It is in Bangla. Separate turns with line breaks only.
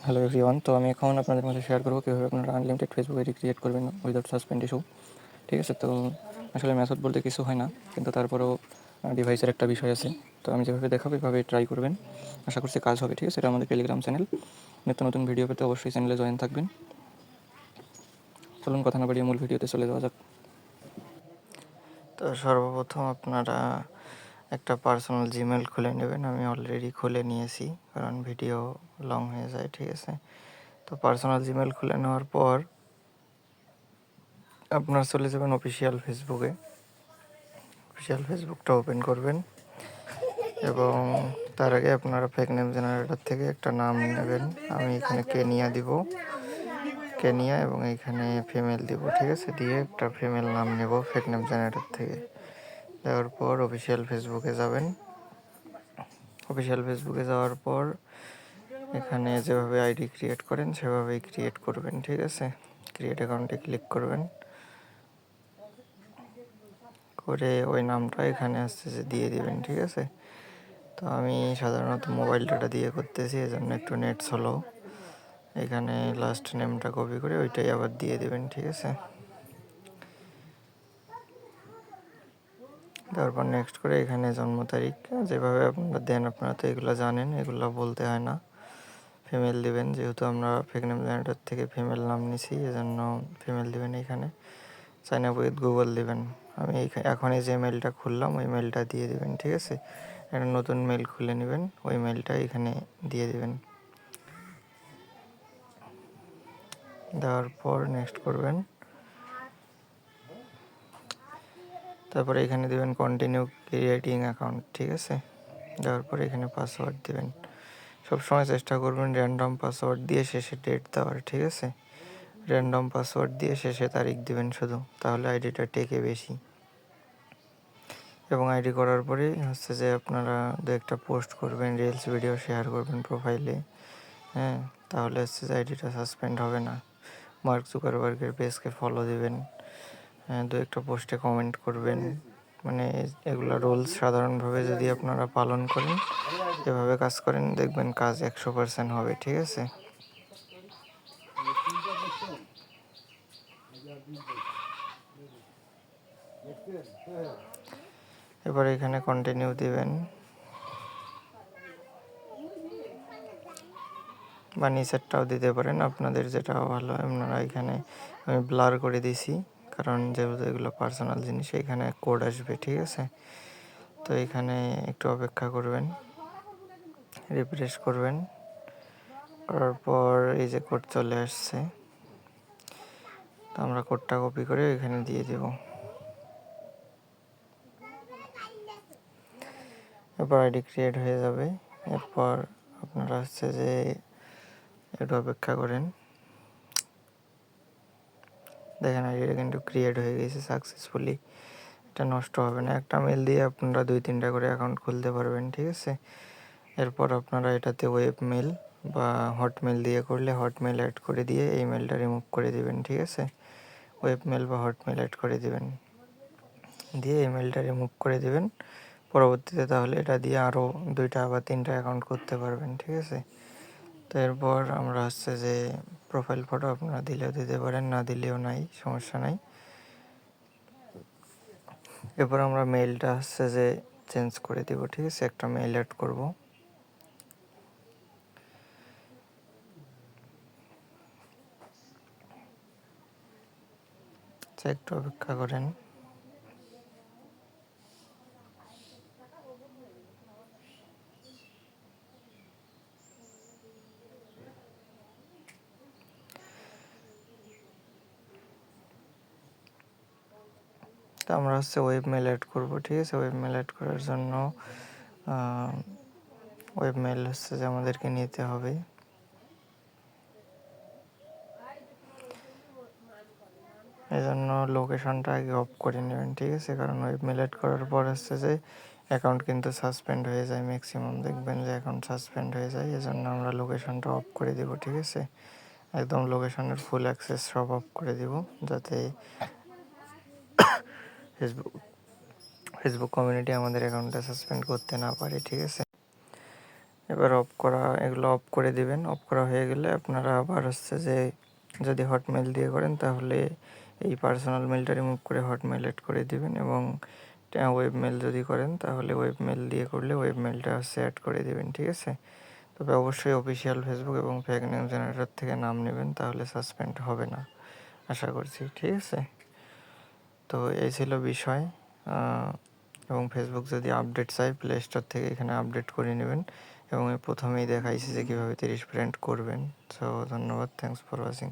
হ্যালো এভরিওয়ান, তো আমি এখন আপনাদের মধ্যে শেয়ার করবো কীভাবে আপনারা আনলিমিটেড ফেসবুক আইডি ক্রিয়েট করবেন উইদাউট সাসপেন্ড ইস্যু। ঠিক আছে, তো আসলে মেথড বলতে কিছু হয় না, কিন্তু তারপরেও ডিভাইসের একটা বিষয় আছে। তো আমি যেভাবে দেখাবো এভাবে ট্রাই করবেন, আশা করছি কাজ হবে। ঠিক আছে, এটা আমাদের টেলিগ্রাম চ্যানেল, নিত্য নতুন ভিডিও পেতে অবশ্যই চ্যানেলে জয়েন থাকবেন। চলুন কথা না বাড়িয়ে মূল ভিডিওতে চলে যাওয়া যাক। তো সর্বপ্রথম আপনারা একটা পার্সোনাল জিমেল খুলে নেবেন। আমি অলরেডি খুলে নিয়েছি, কারণ ভিডিও লং হয়ে যায়। ঠিক আছে, তো পার্সোনাল জিমেল খুলে নেওয়ার পর আপনারা চলে যাবেন অফিসিয়াল ফেসবুকটা ওপেন করবেন, এবং তার আগে আপনারা ফেক নেম জেনারেটর থেকে একটা নাম নেবেন। আমি এখানে কেনিয়া এবং এইখানে ফিমেল দিব। ঠিক আছে, দিয়ে একটা ফিমেল নাম নেব ফেক নেম জেনারেটর থেকে। দেওয়ার পর অফিসিয়াল ফেসবুকে যাওয়ার পর এখানে যেভাবে আইডি ক্রিয়েট করেন সেভাবেই ক্রিয়েট করবেন। ঠিক আছে, ক্রিয়েট অ্যাকাউন্টে ক্লিক করবেন, করে ওই নামটা এখানে আসছে যে দিয়ে দিবেন। ঠিক আছে, তো আমি সাধারণত মোবাইল ডাটা দিয়ে করতেছি, এজন্য একটু নেট স্লো। এখানে লাস্ট নেমটা কপি করে ওইটাই আবার দিয়ে দেবেন। ঠিক আছে, তারপর নেক্সট করে এখানে জন্ম তারিখ যেভাবে আপনারা দেন, আপনারা তো এগুলো জানেন, এগুলো বলতে হয় না। ফিমেল দিবেন, যেহেতু আমরা ফেক নেম জেনারেটর থেকে ফিমেল নাম নিছি, এজন্য ফিমেল দিবেন। এখানে সাইন আপ উইথ গুগল দিবেন। আমি এখন এই যে মেলটা খুললাম ওই মেলটা দিয়ে দেবেন। ঠিক আছে, একটা নতুন মেল খুলে নেবেন, ওই মেলটা এখানে দিয়ে দেবেন। দেওয়ার পর নেক্সট করবেন, তারপরে এখানে দেবেন কন্টিনিউ ক্রিয়েটিং অ্যাকাউন্ট। ঠিক আছে, দেওয়ার পর এখানে পাসওয়ার্ড দেবেন। সবসময় চেষ্টা করবেন র্যান্ডম পাসওয়ার্ড দিয়ে শেষে ডেট দেওয়ার। ঠিক আছে, র্যান্ডম পাসওয়ার্ড দিয়ে শেষে তারিখ দিবেন শুধু, তাহলে আইডিটা টেকে বেশি। এবং আইডি করার পরেই হচ্ছে যে আপনারা দু একটা পোস্ট করবেন, রিলস ভিডিও শেয়ার করবেন প্রোফাইলে। হ্যাঁ, তাহলে হচ্ছে যে আইডিটা সাসপেন্ড হবে না। মার্ক জুকারবার্গের পেজকে ফলো দিবেন, হ্যাঁ, দু একটা পোস্টে কমেন্ট করবেন। মানে এগুলো রুলস সাধারণভাবে যদি আপনারা পালন করেন, এভাবে কাজ করেন, দেখবেন কাজ 100% হবে। ঠিক আছে, এবার এখানে কন্টিনিউ দিবেন, বা নিচেরটাও দিতে পারেন, আপনাদের যেটা ভালো হয়। আপনারা এখানে আমি ব্লার করে দিছি, কারণ যেহেতু এগুলো পার্সোনাল জিনিস, এখানে কোড আসবে। ঠিক আছে, তো এখানে একটু অপেক্ষা করবেন, রিফ্রেশ করবেন, করার পর এই যে কোড চলে আসছে, তো আমরা কোডটা কপি করে এখানে দিয়ে দেব। এরপর আইডি ক্রিয়েট হয়ে যাবে। এরপর আপনারা হচ্ছে যে একটু অপেক্ষা করেন, দেখেন আইডিটা কিন্তু ক্রিয়েট হয়ে গেছে সাকসেসফুলি। এটা নষ্ট হবে না, একটা মেল দিয়ে আপনারা 2-3টা করে অ্যাকাউন্ট খুলতে পারবেন। ঠিক আছে, এরপর আপনারা এটাতে ওয়েব মেল বা হটমেল দিয়ে করলে হটমেল অ্যাড করে দিয়ে এই মেলটা রিমুভ করে দিবেন। ঠিক আছে, ওয়েব মেল বা হটমেল অ্যাড করে দিবেন, দিয়ে এই মেলটা রিমুভ করে দিবেন পরবর্তীতে, তাহলে এটা দিয়ে আরও 2টা বা 3টা অ্যাকাউন্ট করতে পারবেন। ঠিক আছে, তো এরপর আমরা হচ্ছে যে প্রোফাইল ফটো আপনারা দিলেও দিতে পারেন, না দিলেও নাই, সমস্যা নাই। এরপর আমরা মেলটা হচ্ছে যে চেঞ্জ করে দেব। ঠিক আছে, একটা মেল অ্যাড করব, একটু অপেক্ষা করেন। তো আমরা হচ্ছে ওয়েব মেল অ্যাড করবো। ঠিক আছে, ওয়েব মেল অ্যাড করার জন্য ওয়েব মেল হচ্ছে যে আমাদেরকে নিতে হবে। এই জন্য লোকেশনটা আগে অফ করে নেবেন। ঠিক আছে, কারণ ওয়েব মেল অ্যাড করার পর হচ্ছে যে অ্যাকাউন্ট কিন্তু সাসপেন্ড হয়ে যায়, ম্যাক্সিমাম দেখবেন যে অ্যাকাউন্ট সাসপেন্ড হয়ে যায়। এজন্য আমরা লোকেশনটা অফ করে দেব। ঠিক আছে, একদম লোকেশনের ফুল অ্যাক্সেস সব অফ করে দেব, যাতে ফেসবুক কমিউনিটি আমাদের অ্যাকাউন্টটা সাসপেন্ড করতে না পারে। ঠিক আছে, এবার এগুলো অফ করে দিবেন। অফ করা হয়ে গেলে আপনারা আবার হচ্ছে যে যদি হটমেল দিয়ে করেন তাহলে এই পার্সোনাল মেলটা রিমুভ করে হটমেল এড করে দিবেন, এবং ওয়েব মেল যদি করেন তাহলে ওয়েব মেল দিয়ে করলে ওয়েব মেলটা হচ্ছে অ্যাড করে দিবেন, ঠিক আছে। তবে অবশ্যই অফিসিয়াল ফেসবুক এবং ফেক নিউজ জেনারেটর থেকে নাম নেবেন, তাহলে সাসপেন্ড হবে না আশা করছি, ঠিক আছে। তো এই ছিল বিষয়। এবং ফেসবুক যদি আপডেট চাই প্লে স্টোর থেকে এখানে আপডেট করে নেবেন, এবং প্রথমেই দেখাইছি যে কীভাবে 30 করবেন। সো ধন্যবাদ, থ্যাংকস ফর ওয়াচিং।